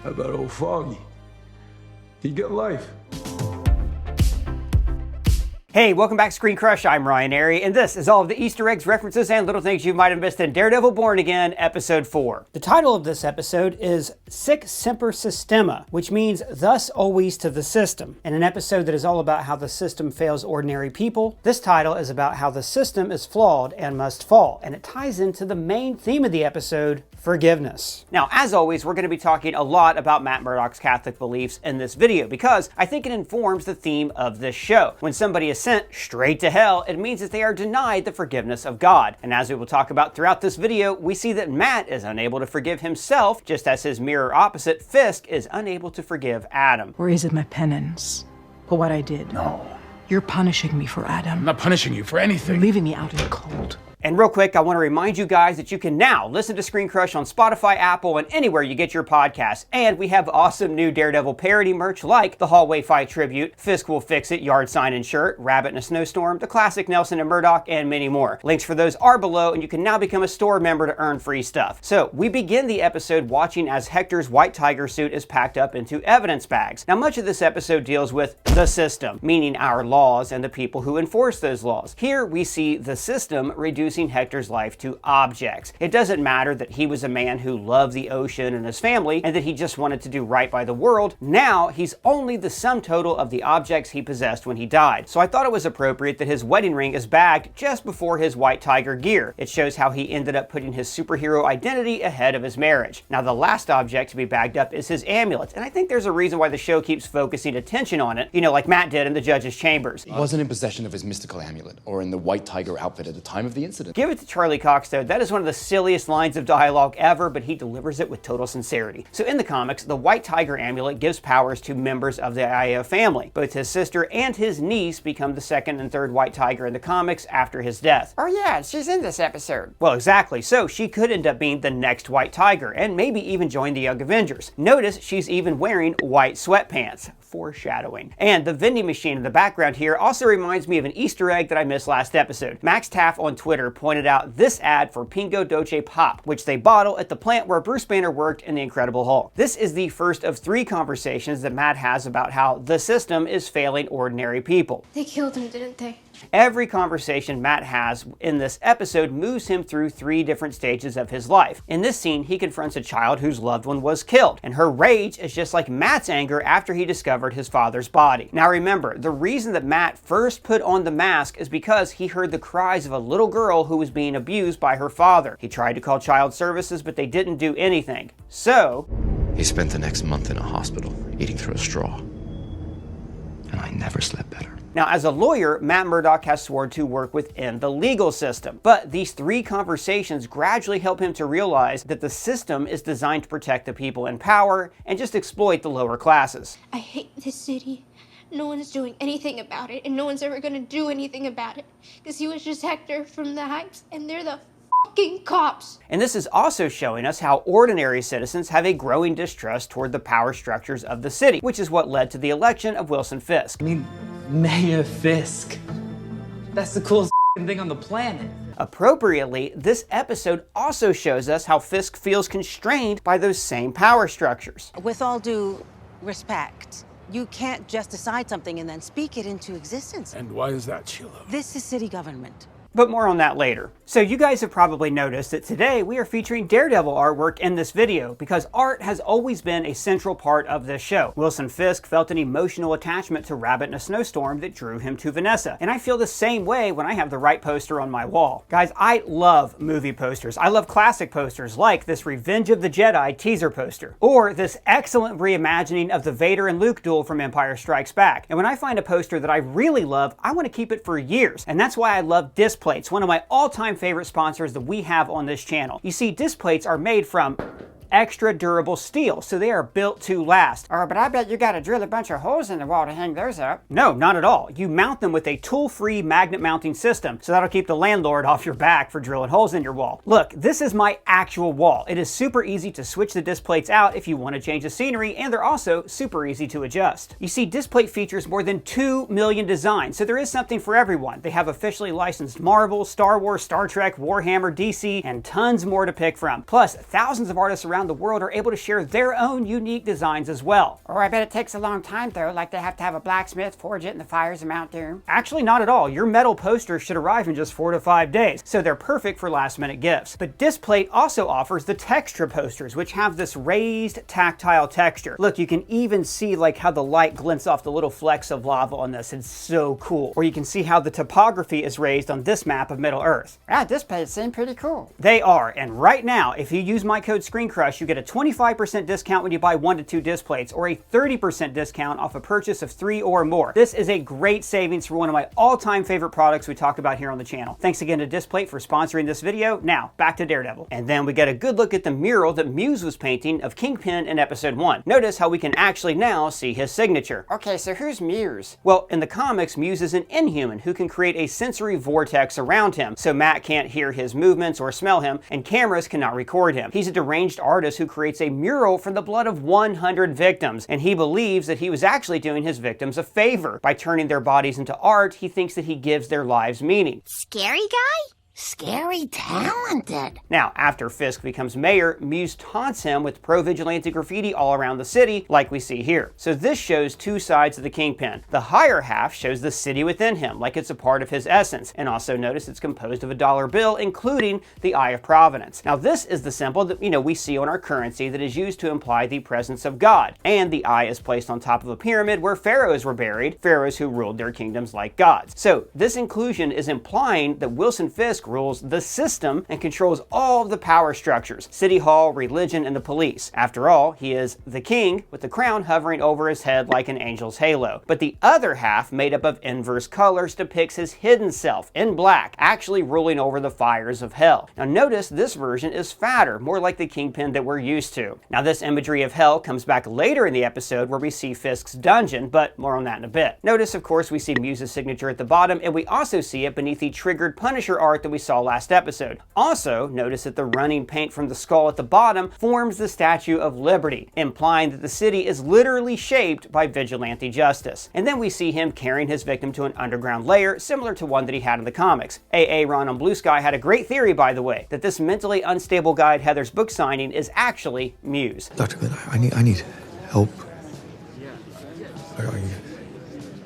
How about old Foggy? He got life. Hey, welcome back to ScreenCrush. I'm Ryan Airy, and this is all of the Easter eggs, references, and little things you might have missed in Daredevil Born Again, Episode 4. The title of this episode is Sic Semper Systema, which means thus always to the system. In an episode that is all about how the system fails ordinary people, this title is about how the system is flawed and must fall, and it ties into the main theme of the episode, forgiveness. Now, as always, we're going to be talking a lot about Matt Murdock's Catholic beliefs in this video because I think it informs the theme of this show. When somebody is sent straight to hell, it means that they are denied the forgiveness of God. And as we will talk about throughout this video, we see that Matt is unable to forgive himself, just as his mirror opposite, Fisk, is unable to forgive Adam. Or is it my penance for what I did? No. You're punishing me for Adam. I'm not punishing you for anything. You're leaving me out in the cold. And real quick, I want to remind you guys that you can now listen to ScreenCrush on Spotify, Apple, and anywhere you get your podcasts. And we have awesome new Daredevil parody merch like the Hallway Fight Tribute, Fisk Will Fix It yard sign and shirt, Rabbit in a Snowstorm, the classic Nelson and Murdock, and many more. Links for those are below, and you can now become a store member to earn free stuff. So we begin the episode watching as Hector's white tiger suit is packed up into evidence bags. Now, much of this episode deals with the system, meaning our laws and the people who enforce those laws. Here we see the system reducing Hector's life to objects. It doesn't matter that he was a man who loved the ocean and his family and that he just wanted to do right by the world. Now he's only the sum total of the objects he possessed when he died. So I thought it was appropriate that his wedding ring is bagged just before his white tiger gear. It shows how he ended up putting his superhero identity ahead of his marriage. Now the last object to be bagged up is his amulet, and I think there's a reason why the show keeps focusing attention on it, you know, like Matt did in the judge's chambers. He wasn't in possession of his mystical amulet or in the white tiger outfit at the time of the incident. Give it to Charlie Cox though, that is one of the silliest lines of dialogue ever, but he delivers it with total sincerity. So in the comics, the white tiger amulet gives powers to members of the Mazzio family. Both his sister and his niece become the second and third white tiger in the comics after his death. Oh yeah, she's in this episode. Well, exactly, so she could end up being the next white tiger and maybe even join the Young Avengers. Notice she's even wearing white sweatpants. Foreshadowing. And the vending machine in the background here also reminds me of an Easter egg that I missed last episode. Max Taff on Twitter pointed out this ad for Pingo Doce Pop, which they bottle at the plant where Bruce Banner worked in The Incredible Hulk. This is the first of 3 conversations that Matt has about how the system is failing ordinary people. They killed him, didn't they? Every conversation Matt has in this episode moves him through 3 different stages of his life. In this scene, he confronts a child whose loved one was killed, and her rage is just like Matt's anger after he discovered his father's body. Now remember, the reason that Matt first put on the mask is because he heard the cries of a little girl who was being abused by her father. He tried to call child services, but they didn't do anything. So He spent the next month in a hospital, eating through a straw. And I never slept better. Now, as a lawyer, Matt Murdock has sworn to work within the legal system. But these 3 conversations gradually help him to realize that the system is designed to protect the people in power and just exploit the lower classes. I hate this city. No one's doing anything about it, and no one's ever gonna do anything about it. Because he was just Hector from the Heights, and they're the fucking cops. And this is also showing us how ordinary citizens have a growing distrust toward the power structures of the city, which is what led to the election of Wilson Fisk. I mean, Mayor Fisk. That's the coolest thing on the planet. Appropriately, this episode also shows us how Fisk feels constrained by those same power structures. With all due respect, you can't just decide something and then speak it into existence. And why is that, Sheila? This is city government. But more on that later. So you guys have probably noticed that today we are featuring Daredevil artwork in this video because art has always been a central part of this show. Wilson Fisk felt an emotional attachment to Rabbit in a Snowstorm that drew him to Vanessa. And I feel the same way when I have the right poster on my wall. Guys, I love movie posters. I love classic posters like this Revenge of the Jedi teaser poster. Or this excellent reimagining of the Vader and Luke duel from Empire Strikes Back. And when I find a poster that I really love, I want to keep it for years. And that's why I love disc plates, one of my all-time favorite sponsors that we have on this channel. You see, disc plates are made from extra durable steel, so they are built to last. Oh, but I bet you gotta drill a bunch of holes in the wall to hang those up. No, not at all. You mount them with a tool-free magnet mounting system, so that'll keep the landlord off your back for drilling holes in your wall. Look, this is my actual wall. It is super easy to switch the disc plates out if you want to change the scenery, and they're also super easy to adjust. You see, disc plate features more than 2 million designs, so there is something for everyone. They have officially licensed Marvel, Star Wars, Star Trek, Warhammer, DC, and tons more to pick from. Plus, thousands of artists around around the world are able to share their own unique designs as well. Oh, I bet it takes a long time though, like they have to have a blacksmith forge it in the fires of Mount Doom. Actually, not at all. Your metal posters should arrive in just 4 to 5 days, so they're perfect for last minute gifts. But Displate also offers the Textra posters, which have this raised tactile texture. Look, you can even see like how the light glints off the little flecks of lava on this. It's so cool. Or you can see how the topography is raised on this map of Middle Earth. Displates seem pretty cool. They are, and right now, if you use my code ScreenCrush, you get a 25% discount when you buy 1 to 2 Displates, or a 30% discount off a purchase of 3 or more. This is a great savings for one of my all-time favorite products we talk about here on the channel. Thanks again to Displate for sponsoring this video. Now, back to Daredevil. And then we get a good look at the mural that Muse was painting of Kingpin in episode 1. Notice how we can actually now see his signature. Okay, so who's Muse? Well, in the comics, Muse is an Inhuman who can create a sensory vortex around him, so Matt can't hear his movements or smell him, and cameras cannot record him. He's a deranged artist who creates a mural from the blood of 100 victims, and he believes that he was actually doing his victims a favor. By turning their bodies into art, he thinks that he gives their lives meaning. Scary guy? Scary talented. Now, after Fisk becomes mayor, Muse taunts him with pro-vigilante graffiti all around the city, like we see here. So this shows 2 sides of the Kingpin. The higher half shows the city within him, like it's a part of his essence. And also notice it's composed of a dollar bill, including the Eye of Providence. Now, this is the symbol that, we see on our currency that is used to imply the presence of God. And the eye is placed on top of a pyramid where pharaohs were buried, pharaohs who ruled their kingdoms like gods. So this inclusion is implying that Wilson Fisk rules the system and controls all of the power structures, city hall, religion, and the police. After all, he is the king with the crown hovering over his head like an angel's halo. But the other half, made up of inverse colors, depicts his hidden self in black, actually ruling over the fires of hell. Now notice this version is fatter, more like the Kingpin that we're used to. Now this imagery of hell comes back later in the episode where we see Fisk's dungeon, but more on that in a bit. Notice, of course, we see Muse's signature at the bottom, and we also see it beneath the triggered Punisher art that we saw last episode. Also, notice that the running paint from the skull at the bottom forms the Statue of Liberty, implying that the city is literally shaped by vigilante justice. And then we see him carrying his victim to an underground lair, similar to one that he had in the comics. A.A. Ron on Blue Sky had a great theory, by the way, that this mentally unstable guy at Heather's book signing is actually Muse. Dr. Glenn, I need help. Are you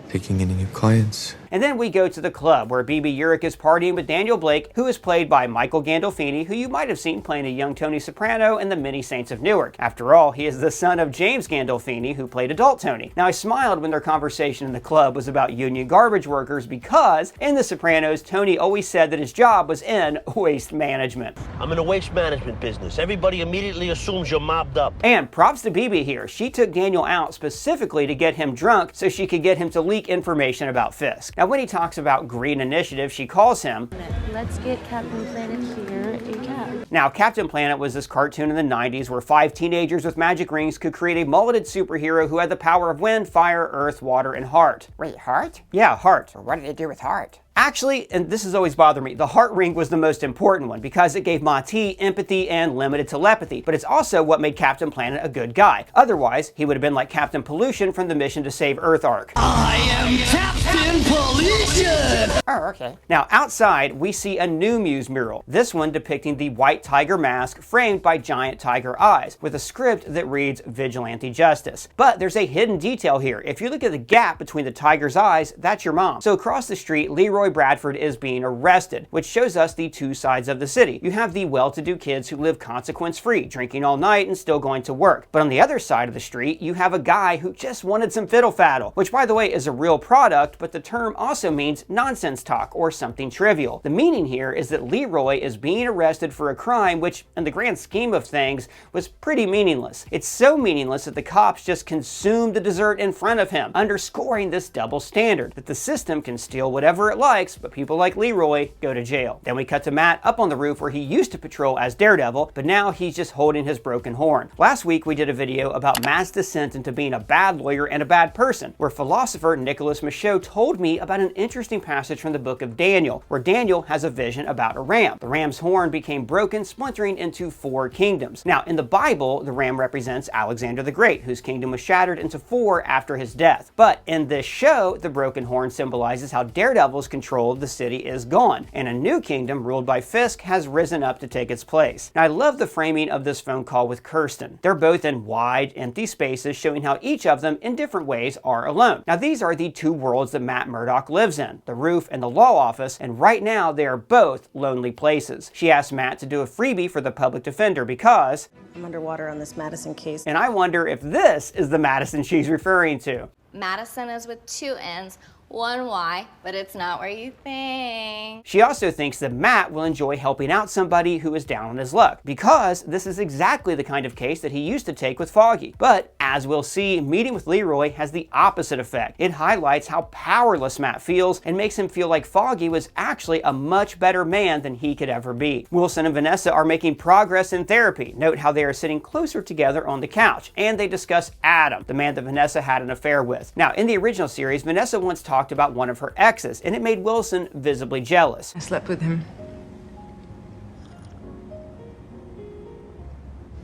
taking any new clients? And then we go to the club where BB Urick is partying with Daniel Blake, who is played by Michael Gandolfini, who you might have seen playing a young Tony Soprano in The Many Saints of Newark. After all, he is the son of James Gandolfini, who played adult Tony. Now, I smiled when their conversation in the club was about union garbage workers because in The Sopranos, Tony always said that his job was in waste management. I'm in a waste management business. Everybody immediately assumes you're mobbed up. And props to BB here. She took Daniel out specifically to get him drunk so she could get him to leak information about Fisk. Now, when he talks about Green Initiative, she calls him, "Let's get Captain Planet here ACAB." Now, Captain Planet was this cartoon in the 90s where 5 teenagers with magic rings could create a mulleted superhero who had the power of wind, fire, earth, water, and heart. Wait, heart? Yeah, heart. What did they do with heart? Actually, and this has always bothered me, the heart ring was the most important one because it gave Mati empathy and limited telepathy, but it's also what made Captain Planet a good guy. Otherwise, he would have been like Captain Pollution from the Mission to Save Earth arc. I am Captain Pollution! Oh, okay. Now, outside, we see a new Muse mural, this one depicting the white tiger mask framed by giant tiger eyes, with a script that reads Vigilante Justice. But there's a hidden detail here. If you look at the gap between the tiger's eyes, that's your mom. So across the street, Leroy Bradford is being arrested, which shows us the 2 sides of the city. You have the well-to-do kids who live consequence-free, drinking all night and still going to work. But on the other side of the street, you have a guy who just wanted some fiddle-faddle, which by the way is a real product, but the term also means nonsense talk or something trivial. The meaning here is that Leroy is being arrested for a crime which, in the grand scheme of things, was pretty meaningless. It's so meaningless that the cops just consumed the dessert in front of him, underscoring this double standard, that the system can steal whatever it likes, but people like Leroy go to jail. Then we cut to Matt up on the roof where he used to patrol as Daredevil, but now he's just holding his broken horn. Last week we did a video about Matt's descent into being a bad lawyer and a bad person, where philosopher Nicholas Michaud told me about an interesting passage from the book of Daniel, where Daniel has a vision about a ram. The ram's horn became broken, splintering into 4 kingdoms. Now, in the Bible, the ram represents Alexander the Great, whose kingdom was shattered into 4 after his death. But in this show, the broken horn symbolizes how Daredevil's control of the city is gone, and a new kingdom ruled by Fisk has risen up to take its place. Now, I love the framing of this phone call with Kirsten. They're both in wide, empty spaces, showing how each of them, in different ways, are alone. Now, these are the two worlds that Matt Murdock lives in, the roof and the law office, and right now they are both lonely places. She asks Matt to do a freebie for the public defender because I'm underwater on this Madison case. And I wonder if this is the Madison she's referring to. Madison is with 2 N's, 1 Y, but it's not where you think. She also thinks that Matt will enjoy helping out somebody who is down on his luck, because this is exactly the kind of case that he used to take with Foggy. But as we'll see, meeting with Leroy has the opposite effect. It highlights how powerless Matt feels and makes him feel like Foggy was actually a much better man than he could ever be. Wilson and Vanessa are making progress in therapy. Note how they are sitting closer together on the couch, and they discuss Adam, the man that Vanessa had an affair with. Now, in the original series, Vanessa once talked about one of her exes, and it made Wilson visibly jealous. I slept with him.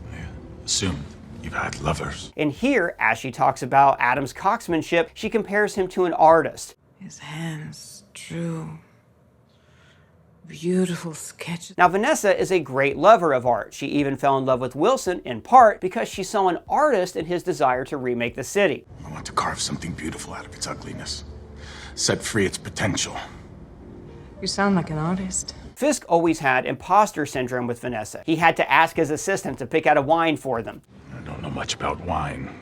I assumed you've had lovers. And here, as she talks about Adam's coxmanship, she compares him to an artist. His hands drew beautiful sketches. Now, Vanessa is a great lover of art. She even fell in love with Wilson, in part because she saw an artist in his desire to remake the city. I want to carve something beautiful out of its ugliness. Set free its potential. You sound like an artist. Fisk always had imposter syndrome with Vanessa. He had to ask his assistant to pick out a wine for them. I don't know much about wine.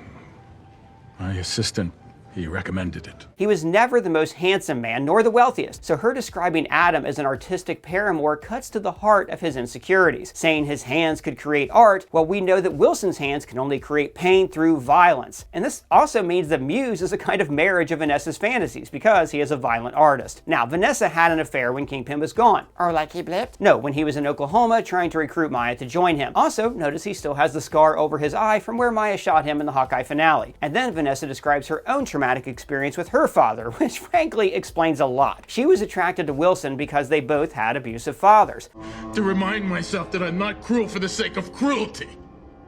My assistant, he recommended it. He was never the most handsome man, nor the wealthiest, so her describing Adam as an artistic paramour cuts to the heart of his insecurities, saying his hands could create art, while we know that Wilson's hands can only create pain through violence. And this also means that Muse is a kind of marriage of Vanessa's fantasies, because he is a violent artist. Now, Vanessa had an affair when Kingpin was gone. Or like he blipped? No, when he was in Oklahoma trying to recruit Maya to join him. Also, notice he still has the scar over his eye from where Maya shot him in the Hawkeye finale. And then Vanessa describes her own traumatic experience with her father, which frankly explains a lot. She was attracted to Wilson because they both had abusive fathers. To remind myself that I'm not cruel for the sake of cruelty.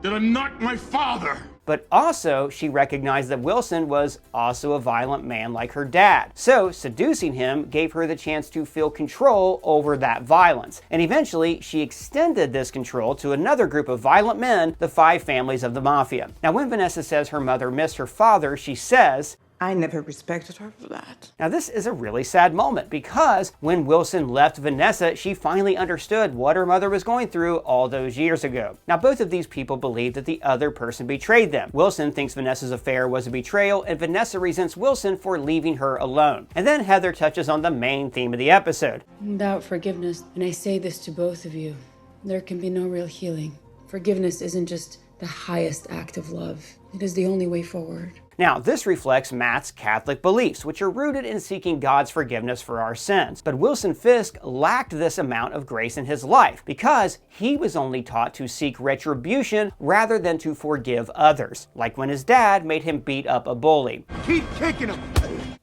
That I'm not my father. But also, she recognized that Wilson was also a violent man like her dad. So, seducing him gave her the chance to feel control over that violence. And eventually, she extended this control to another group of violent men, the 5 families of the Mafia. Now, when Vanessa says her mother missed her father, she says, I never respected her for that. Now, this is a really sad moment, because when Wilson left Vanessa, she finally understood what her mother was going through all those years ago. Now, both of these people believe that the other person betrayed them. Wilson thinks Vanessa's affair was a betrayal, and Vanessa resents Wilson for leaving her alone. And then Heather touches on the main theme of the episode. Without forgiveness, and I say this to both of you, there can be no real healing. Forgiveness isn't just the highest act of love. It is the only way forward. Now, this reflects Matt's Catholic beliefs, which are rooted in seeking God's forgiveness for our sins. But Wilson Fisk lacked this amount of grace in his life, because he was only taught to seek retribution rather than to forgive others, like when his dad made him beat up a bully. Keep kicking him!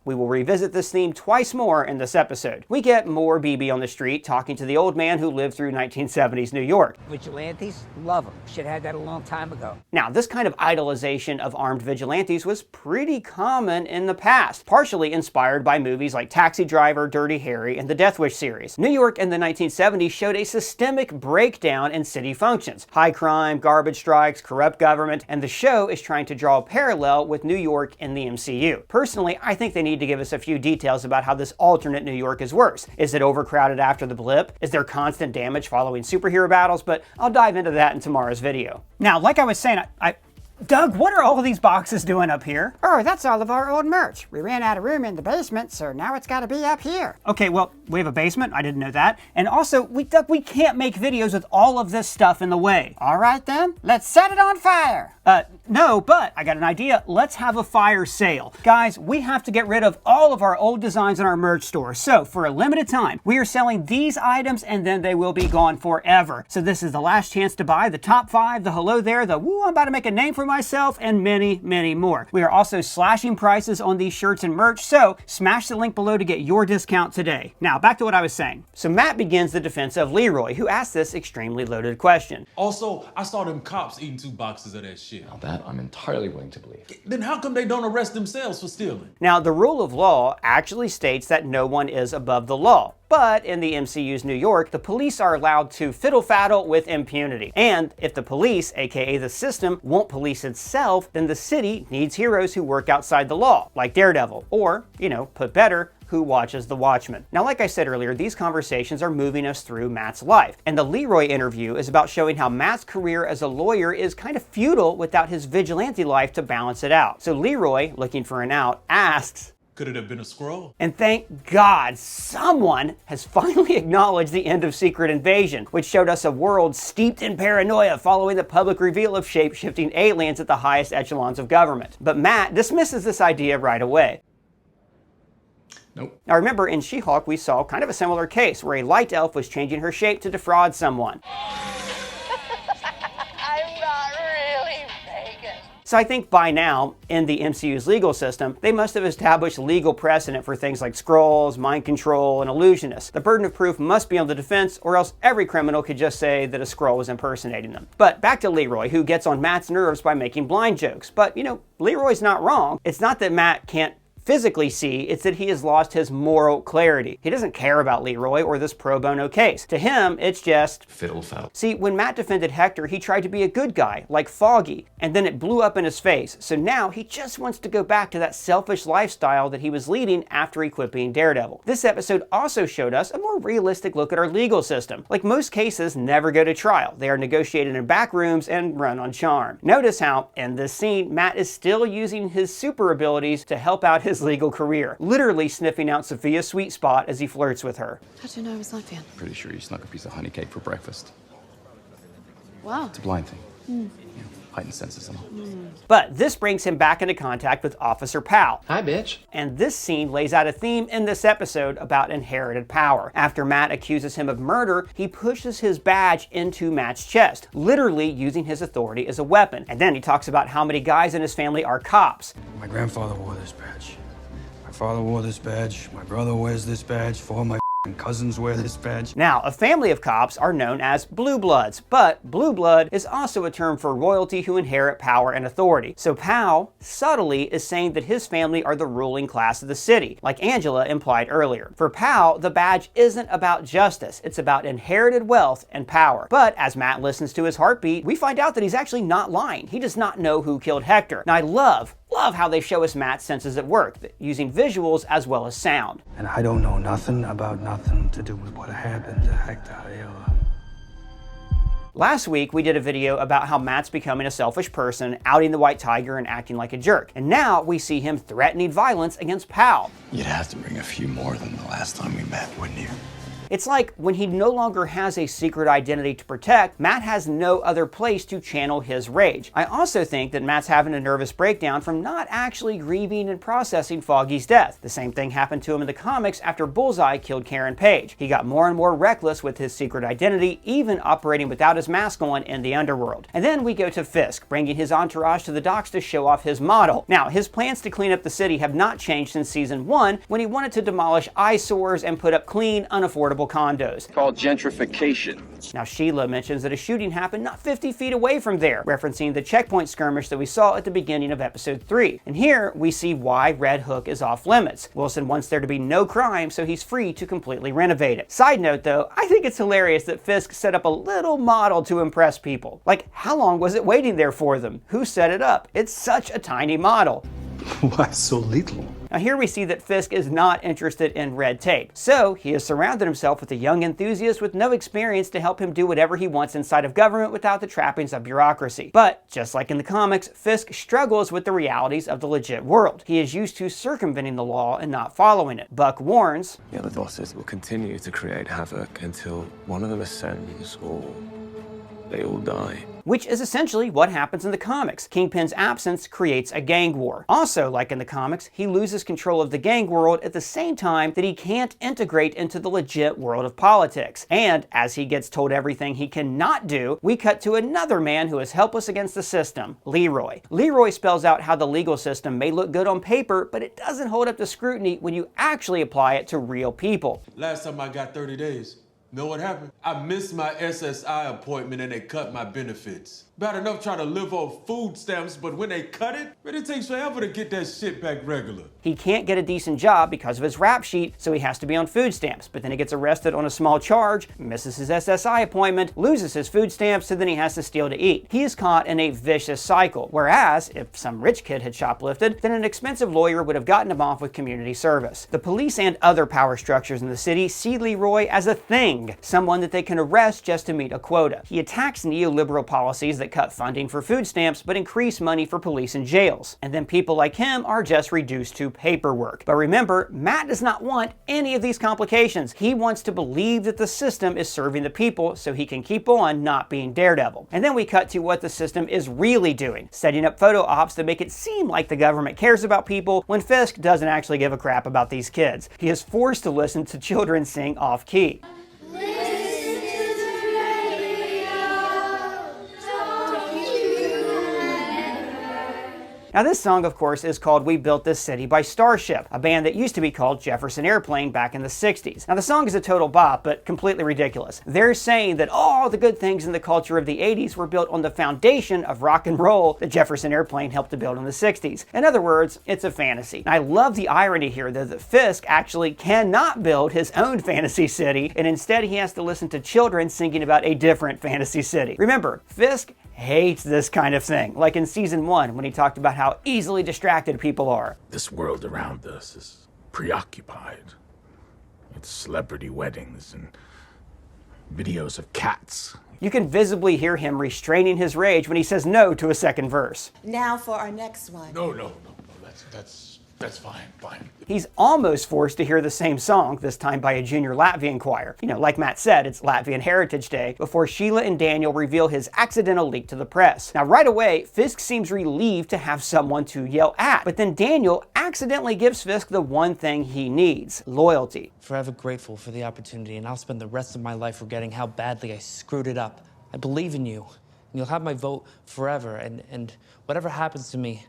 We will revisit this theme twice more in this episode. We get more BB on the street talking to the old man who lived through 1970s New York. Vigilantes? Love them. Should have had that a long time ago. Now, this kind of idolization of armed vigilantes was pretty common in the past, partially inspired by movies like Taxi Driver, Dirty Harry, and the Death Wish series. New York in the 1970s showed a systemic breakdown in city functions. High crime, garbage strikes, corrupt government, and the show is trying to draw a parallel with New York in the MCU. Personally, I think they need to give us a few details about how this alternate New York is worse. Is it overcrowded after the blip? Is there constant damage following superhero battles? But I'll dive into that in tomorrow's video. Now, like I was saying, Doug, what are all of these boxes doing up here? Oh, that's all of our old merch. We ran out of room in the basement, so now it's gotta be up here. Okay, well, we have a basement. I didn't know that. And also, Doug, we can't make videos with all of this stuff in the way. All right then, let's set it on fire. No, but I got an idea. Let's have a fire sale. Guys, we have to get rid of all of our old designs in our merch store. So, for a limited time, we are selling these items and then they will be gone forever. So this is the last chance to buy the top 5, the hello there, the woo, I'm about to make a name for myself, and many, many more. We are also slashing prices on these shirts and merch, so smash the link below to get your discount today. Now, back to what I was saying. So Matt begins the defense of Leroy, who asked this extremely loaded question. Also, I saw them cops eating 2 boxes of that shit. Now that that, I'm entirely willing to believe. Then how come they don't arrest themselves for stealing? Now, the rule of law actually states that no one is above the law. But in the MCU's New York, the police are allowed to fiddle-faddle with impunity. And if the police, aka the system, won't police itself, then the city needs heroes who work outside the law, like Daredevil, or, put better, who watches the Watchmen. Now, like I said earlier, these conversations are moving us through Matt's life. And the Leroy interview is about showing how Matt's career as a lawyer is kind of futile without his vigilante life to balance it out. So Leroy, looking for an out, asks, could it have been a scroll? And thank God someone has finally acknowledged the end of Secret Invasion, which showed us a world steeped in paranoia following the public reveal of shape-shifting aliens at the highest echelons of government. But Matt dismisses this idea right away. Nope. Now remember, in She-Hulk we saw kind of a similar case where a light elf was changing her shape to defraud someone. I'm not really Vegas. So I think by now, in the MCU's legal system, they must have established legal precedent for things like scrolls, mind control, and illusionists. The burden of proof must be on the defense, or else every criminal could just say that a scroll was impersonating them. But back to Leroy, who gets on Matt's nerves by making blind jokes. But, Leroy's not wrong. It's not that Matt can't physically see, it's that he has lost his moral clarity. He doesn't care about Leroy or this pro bono case. To him, it's just fiddle-faddle. See, when Matt defended Hector, he tried to be a good guy, like Foggy, and then it blew up in his face. So now he just wants to go back to that selfish lifestyle that he was leading after equipping Daredevil. This episode also showed us a more realistic look at our legal system. Like most cases never go to trial. They are negotiated in back rooms and run on charm. Notice how, in this scene, Matt is still using his super abilities to help out his legal career, literally sniffing out Sophia's sweet spot as he flirts with her. How do you know I was lesbian? Pretty sure you snuck a piece of honey cake for breakfast. Wow. It's a blind thing. Heightened senses and all. But this brings him back into contact with Officer Powell. Hi, bitch. And this scene lays out a theme in this episode about inherited power. After Matt accuses him of murder, he pushes his badge into Matt's chest, literally using his authority as a weapon. And then he talks about how many guys in his family are cops. My grandfather wore this badge. My father wore this badge. My brother wears this badge. 4 of my cousins wear this badge. Now, a family of cops are known as blue bloods, but blue blood is also a term for royalty who inherit power and authority. So Powell subtly is saying that his family are the ruling class of the city, like Angela implied earlier. For Powell, the badge isn't about justice, it's about inherited wealth and power. But as Matt listens to his heartbeat, we find out that he's actually not lying. He does not know who killed Hector. Now I love how they show us Matt's senses at work, using visuals as well as sound. And I don't know nothing about nothing to do with what happened to Hector. Last week, we did a video about how Matt's becoming a selfish person, outing the White Tiger and acting like a jerk. And now we see him threatening violence against Powell. You'd have to bring a few more than the last time we met, wouldn't you? It's like when he no longer has a secret identity to protect, Matt has no other place to channel his rage. I also think that Matt's having a nervous breakdown from not actually grieving and processing Foggy's death. The same thing happened to him in the comics after Bullseye killed Karen Page. He got more and more reckless with his secret identity, even operating without his mask on in the underworld. And then we go to Fisk, bringing his entourage to the docks to show off his model. Now, his plans to clean up the city have not changed since season 1, when he wanted to demolish eyesores and put up clean, unaffordable condos. Called gentrification. Now Sheila mentions that a shooting happened not 50 feet away from there, referencing the checkpoint skirmish that we saw at the beginning of episode 3. And here we see why Red Hook is off limits. Wilson wants there to be no crime, so he's free to completely renovate it. Side note though, I think it's hilarious that Fisk set up a little model to impress people. Like, how long was it waiting there for them? Who set it up? It's such a tiny model. Why so little? Now here we see that Fisk is not interested in red tape, so he has surrounded himself with a young enthusiast with no experience to help him do whatever he wants inside of government without the trappings of bureaucracy. But, just like in the comics, Fisk struggles with the realities of the legit world. He is used to circumventing the law and not following it. Buck warns, the other bosses will continue to create havoc until one of them ascends or they all die. Which is essentially what happens in the comics. Kingpin's absence creates a gang war. Also, like in the comics, he loses control of the gang world at the same time that he can't integrate into the legit world of politics. And as he gets told everything he cannot do, we cut to another man who is helpless against the system, Leroy. Leroy spells out how the legal system may look good on paper, but it doesn't hold up to scrutiny when you actually apply it to real people. Last time I got 30 days. Know what happened? I missed my SSI appointment and they cut my benefits. Bad enough trying to live off food stamps, but when they cut it, man, it takes forever to get that shit back regular. He can't get a decent job because of his rap sheet, so he has to be on food stamps. But then he gets arrested on a small charge, misses his SSI appointment, loses his food stamps, so then he has to steal to eat. He is caught in a vicious cycle. Whereas, if some rich kid had shoplifted, then an expensive lawyer would have gotten him off with community service. The police and other power structures in the city see Leroy as a thing, someone that they can arrest just to meet a quota. He attacks neoliberal policies that cut funding for food stamps but increase money for police and jails. And then people like him are just reduced to paperwork. But remember, Matt does not want any of these complications. He wants to believe that the system is serving the people so he can keep on not being Daredevil. And then we cut to what the system is really doing, setting up photo ops that make it seem like the government cares about people when Fisk doesn't actually give a crap about these kids. He is forced to listen to children sing off key. Now this song, of course, is called We Built This City by Starship, a band that used to be called Jefferson Airplane back in the 60s. Now the song is a total bop, but completely ridiculous. They're saying that all the good things in the culture of the 80s were built on the foundation of rock and roll that Jefferson Airplane helped to build in the 60s. In other words, it's a fantasy. And I love the irony here, though, that Fisk actually cannot build his own fantasy city, and instead he has to listen to children singing about a different fantasy city. Remember, Fisk hates this kind of thing, like in season 1 when he talked about how easily distracted people are. This world around us is preoccupied. It's celebrity weddings and videos of cats. You can visibly hear him restraining his rage when he says no to a second verse. Now for our next one. No, that's fine. He's almost forced to hear the same song, this time by a junior Latvian choir. You know, like Matt said, it's Latvian Heritage Day, before Sheila and Daniel reveal his accidental leak to the press. Now, right away, Fisk seems relieved to have someone to yell at, but then Daniel accidentally gives Fisk the one thing he needs: loyalty. Forever grateful for the opportunity, and I'll spend the rest of my life forgetting how badly I screwed it up. I believe in you, and you'll have my vote forever, and whatever happens to me,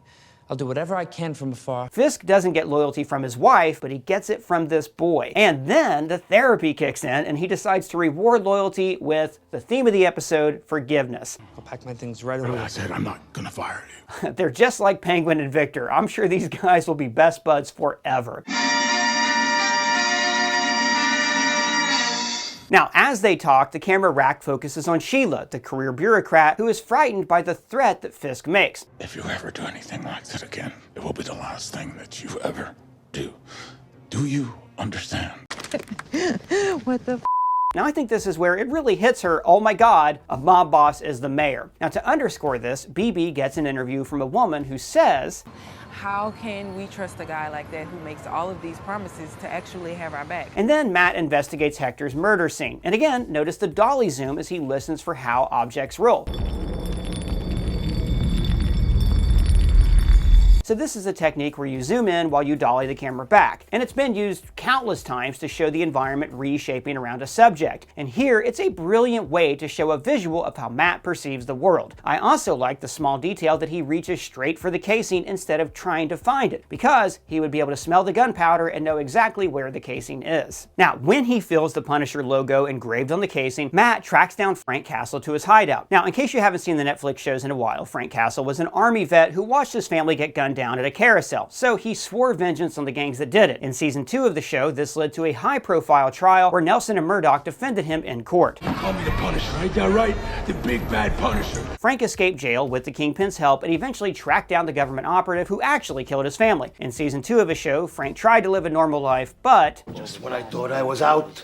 I'll do whatever I can from afar. Fisk doesn't get loyalty from his wife, but he gets it from this boy. And then the therapy kicks in, and he decides to reward loyalty with the theme of the episode, forgiveness. I'll pack my things right away. I said I'm not gonna fire you. They're just like Penguin and Victor. I'm sure these guys will be best buds forever. Now, as they talk, the camera rack focuses on Sheila, the career bureaucrat who is frightened by the threat that Fisk makes. If you ever do anything like that again, it will be the last thing that you ever do. Do you understand? What the f? Now I think this is where it really hits her, oh my god, a mob boss is the mayor. Now to underscore this, BB gets an interview from a woman who says, how can we trust a guy like that who makes all of these promises to actually have our back? And then Matt investigates Hector's murder scene. And again, notice the dolly zoom as he listens for how objects roll. So this is a technique where you zoom in while you dolly the camera back. And it's been used countless times to show the environment reshaping around a subject. And here, it's a brilliant way to show a visual of how Matt perceives the world. I also like the small detail that he reaches straight for the casing instead of trying to find it, because he would be able to smell the gunpowder and know exactly where the casing is. Now, when he feels the Punisher logo engraved on the casing, Matt tracks down Frank Castle to his hideout. Now, in case you haven't seen the Netflix shows in a while, Frank Castle was an army vet who watched his family get gunned down at a carousel, so he swore vengeance on the gangs that did it. In season 2 of the show, this led to a high-profile trial where Nelson and Murdock defended him in court. Call me the Punisher, ain't that right? The big bad Punisher. Frank escaped jail with the Kingpin's help and eventually tracked down the government operative who actually killed his family. In season 2 of his show, Frank tried to live a normal life, but just when I thought I was out,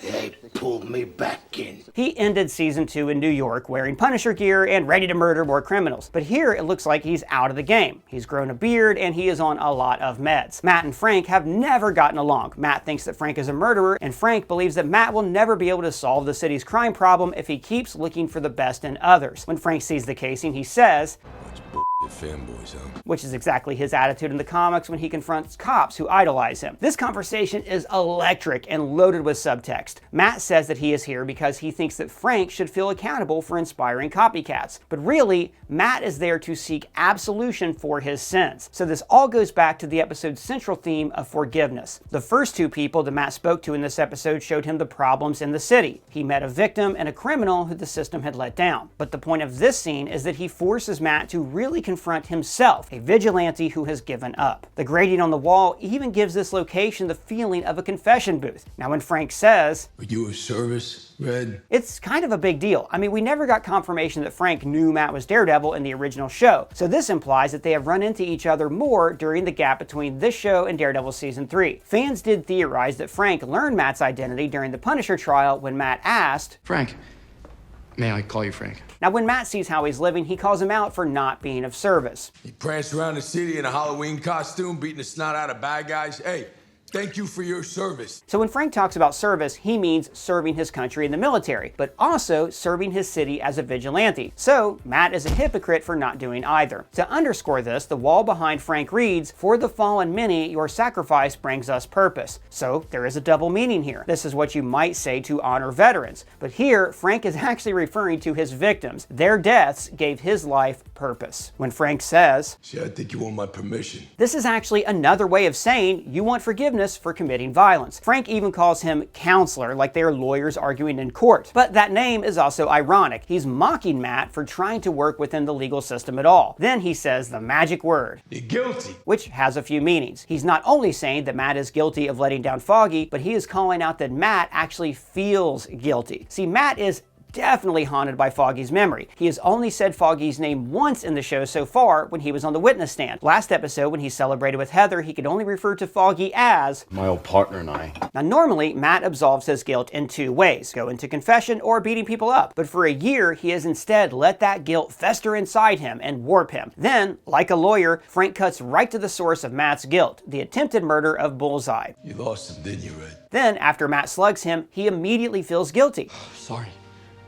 they pulled me back in. He ended season 2 in New York wearing Punisher gear and ready to murder more criminals. But here it looks like he's out of the game. He's grown a beard and he is on a lot of meds. Matt and Frank have never gotten along. Matt thinks that Frank is a murderer, and Frank believes that Matt will never be able to solve the city's crime problem if he keeps looking for the best in others. When Frank sees the casing, he says, Fanboys, huh? Which is exactly his attitude in the comics when he confronts cops who idolize him. This conversation is electric and loaded with subtext. Matt says that he is here because he thinks that Frank should feel accountable for inspiring copycats. But really, Matt is there to seek absolution for his sins. So this all goes back to the episode's central theme of forgiveness. The first two people that Matt spoke to in this episode showed him the problems in the city. He met a victim and a criminal who the system had let down. But the point of this scene is that he forces Matt to really confront himself, a vigilante who has given up. The grating on the wall even gives this location the feeling of a confession booth. Now when Frank says, "Are you of service, Red?" it's kind of a big deal. I mean, we never got confirmation that Frank knew Matt was Daredevil in the original show, so this implies that they have run into each other more during the gap between this show and Daredevil Season 3. Fans did theorize that Frank learned Matt's identity during the Punisher trial when Matt asked, "Frank, may I call you Frank?" Now when Matt sees how he's living, he calls him out for not being of service. He pranced around the city in a Halloween costume, beating the snot out of bad guys. Hey, thank you for your service. So when Frank talks about service, he means serving his country in the military, but also serving his city as a vigilante. So Matt is a hypocrite for not doing either. To underscore this, the wall behind Frank reads, "For the fallen many, your sacrifice brings us purpose." So there is a double meaning here. This is what you might say to honor veterans. But here, Frank is actually referring to his victims. Their deaths gave his life purpose. When Frank says, "See, I think you want my permission," this is actually another way of saying you want forgiveness for committing violence. Frank even calls him counselor, like they are lawyers arguing in court. But that name is also ironic. He's mocking Matt for trying to work within the legal system at all. Then he says the magic word, "You're guilty," which has a few meanings. He's not only saying that Matt is guilty of letting down Foggy, but he is calling out that Matt actually feels guilty. See, Matt is definitely haunted by Foggy's memory. He has only said Foggy's name once in the show so far, when he was on the witness stand. Last episode, when he celebrated with Heather, he could only refer to Foggy as my old partner and I. Now normally, Matt absolves his guilt in two ways, go into confession or beating people up. But for a year, he has instead let that guilt fester inside him and warp him. Then, like a lawyer, Frank cuts right to the source of Matt's guilt, the attempted murder of Bullseye. "You lost him, didn't you, Red?" Then, after Matt slugs him, he immediately feels guilty. Sorry.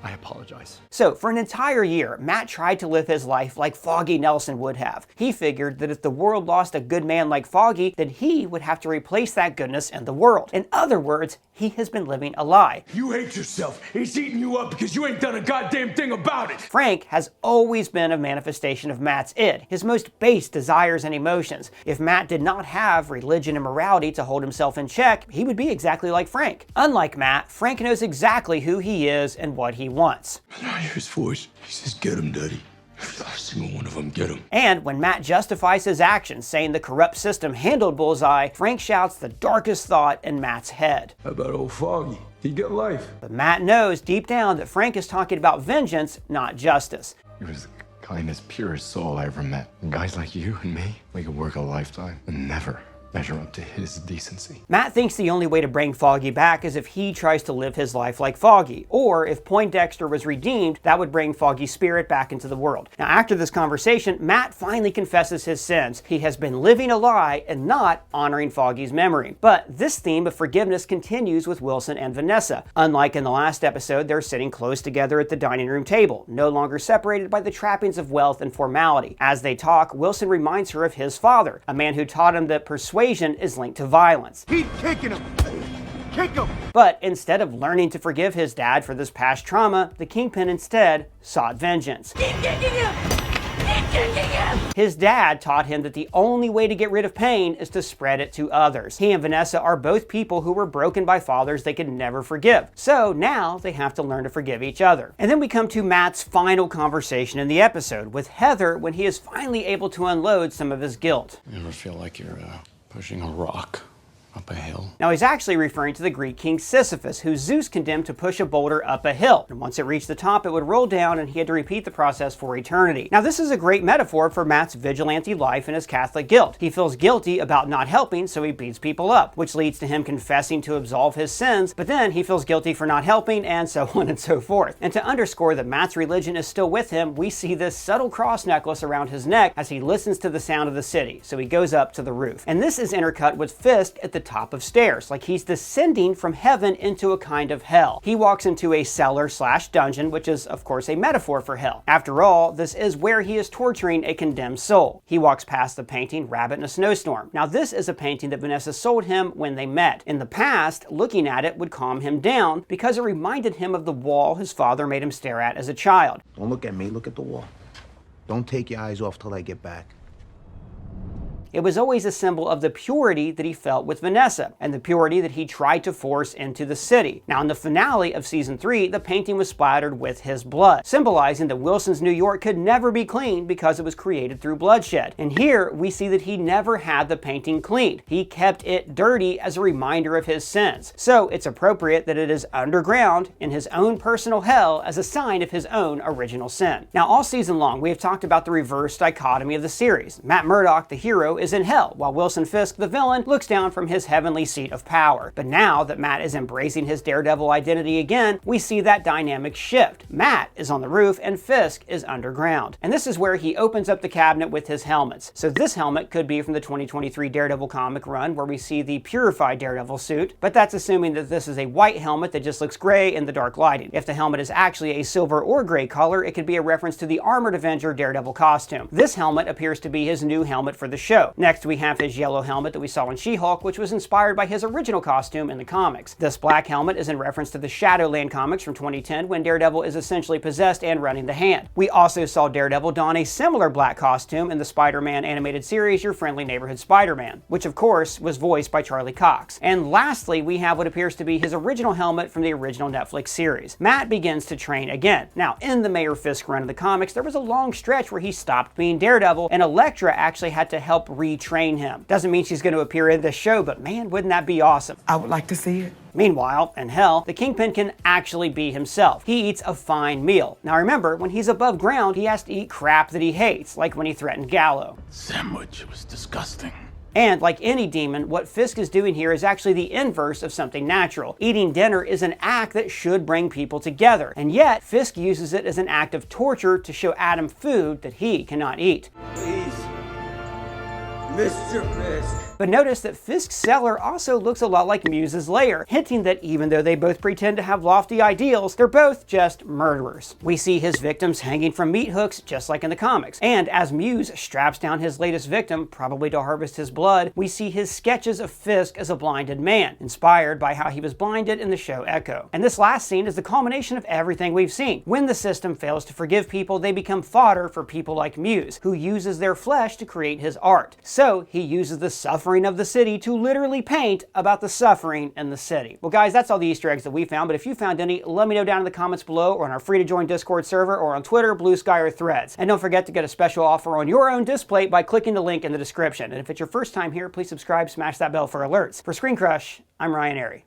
I apologize. So, for an entire year, Matt tried to live his life like Foggy Nelson would have. He figured that if the world lost a good man like Foggy, then he would have to replace that goodness in the world. In other words, he has been living a lie. "You hate yourself. He's eating you up because you ain't done a goddamn thing about it." Frank has always been a manifestation of Matt's id, his most base desires and emotions. If Matt did not have religion and morality to hold himself in check, he would be exactly like Frank. Unlike Matt, Frank knows exactly who he is and what he wants. And I hear his voice. He says, "Get him, Daddy. Every last single one of them, get him." And when Matt justifies his actions, saying the corrupt system handled Bullseye, Frank shouts the darkest thought in Matt's head. "How about old Foggy? He get life." But Matt knows deep down that Frank is talking about vengeance, not justice. He was the kindest, purest soul I ever met. And guys like you and me, we could work a lifetime and never measure up to his decency. Matt thinks the only way to bring Foggy back is if he tries to live his life like Foggy, or if Poindexter was redeemed, that would bring Foggy's spirit back into the world. Now after this conversation, Matt finally confesses his sins. He has been living a lie and not honoring Foggy's memory. But this theme of forgiveness continues with Wilson and Vanessa. Unlike in the last episode, they're sitting close together at the dining room table, no longer separated by the trappings of wealth and formality. As they talk, Wilson reminds her of his father, a man who taught him that persuasion is linked to violence. Keep kicking him! Kick him! But instead of learning to forgive his dad for this past trauma, the Kingpin instead sought vengeance. Keep kicking him! Keep kicking him! His dad taught him that the only way to get rid of pain is to spread it to others. He and Vanessa are both people who were broken by fathers they could never forgive. So now they have to learn to forgive each other. And then we come to Matt's final conversation in the episode with Heather when he is finally able to unload some of his guilt. You ever feel like you're pushing a rock up a hill? Now he's actually referring to the Greek king Sisyphus, who Zeus condemned to push a boulder up a hill. And once it reached the top, it would roll down and he had to repeat the process for eternity. Now this is a great metaphor for Matt's vigilante life and his Catholic guilt. He feels guilty about not helping, so he beats people up, which leads to him confessing to absolve his sins, but then he feels guilty for not helping, and so on and so forth. And to underscore that Matt's religion is still with him, we see this subtle cross necklace around his neck as he listens to the sound of the city, so he goes up to the roof. And this is intercut with Fisk at the top of stairs, like he's descending from heaven into a kind of hell. He walks into a cellar/dungeon, which is of course a metaphor for hell. After all, this is where he is torturing a condemned soul. He walks past the painting Rabbit in a Snowstorm. Now this is a painting that Vanessa sold him when they met. In the past, looking at it would calm him down because it reminded him of the wall his father made him stare at as a child. Don't look at me, look at the wall. Don't take your eyes off till I get back. It was always a symbol of the purity that he felt with Vanessa, and the purity that he tried to force into the city. Now in the finale of season 3, the painting was splattered with his blood, symbolizing that Wilson's New York could never be clean because it was created through bloodshed. And here we see that he never had the painting cleaned. He kept it dirty as a reminder of his sins. So it's appropriate that it is underground in his own personal hell as a sign of his own original sin. Now all season long we have talked about the reverse dichotomy of the series. Matt Murdock, the hero, is in hell, while Wilson Fisk, the villain, looks down from his heavenly seat of power. But now that Matt is embracing his Daredevil identity again, we see that dynamic shift. Matt is on the roof and Fisk is underground. And this is where he opens up the cabinet with his helmets. So this helmet could be from the 2023 Daredevil comic run where we see the purified Daredevil suit, but that's assuming that this is a white helmet that just looks gray in the dark lighting. If the helmet is actually a silver or gray color, it could be a reference to the Armored Avenger Daredevil costume. This helmet appears to be his new helmet for the show. Next, we have his yellow helmet that we saw in She-Hulk, which was inspired by his original costume in the comics. This black helmet is in reference to the Shadowland comics from 2010 when Daredevil is essentially possessed and running the hand. We also saw Daredevil don a similar black costume in the Spider-Man animated series Your Friendly Neighborhood Spider-Man, which of course was voiced by Charlie Cox. And lastly, we have what appears to be his original helmet from the original Netflix series. Matt begins to train again. Now, in the Mayor Fisk run of the comics, there was a long stretch where he stopped being Daredevil, and Elektra actually had to help retrain him. Doesn't mean she's going to appear in this show, but man, wouldn't that be awesome? I would like to see it. Meanwhile, in hell, the Kingpin can actually be himself. He eats a fine meal. Now remember, when he's above ground, he has to eat crap that he hates, like when he threatened Gallo. Sandwich was disgusting. And like any demon, what Fisk is doing here is actually the inverse of something natural. Eating dinner is an act that should bring people together, and yet Fisk uses it as an act of torture to show Adam food that he cannot eat. Please, Mr. Fisk. But notice that Fisk's cellar also looks a lot like Muse's lair, hinting that even though they both pretend to have lofty ideals, they're both just murderers. We see his victims hanging from meat hooks, just like in the comics. And as Muse straps down his latest victim, probably to harvest his blood, we see his sketches of Fisk as a blinded man, inspired by how he was blinded in the show Echo. And this last scene is the culmination of everything we've seen. When the system fails to forgive people, they become fodder for people like Muse, who uses their flesh to create his art. So he uses the suffering of the city to literally paint about the suffering in the city. Well guys, that's all the Easter eggs that we found, but if you found any, let me know down in the comments below or on our free to join Discord server or on Twitter, Blue Sky, or Threads. And don't forget to get a special offer on your own display by clicking the link in the description. And if it's your first time here, please subscribe, smash that bell for alerts. For ScreenCrush, I'm Ryan Airy.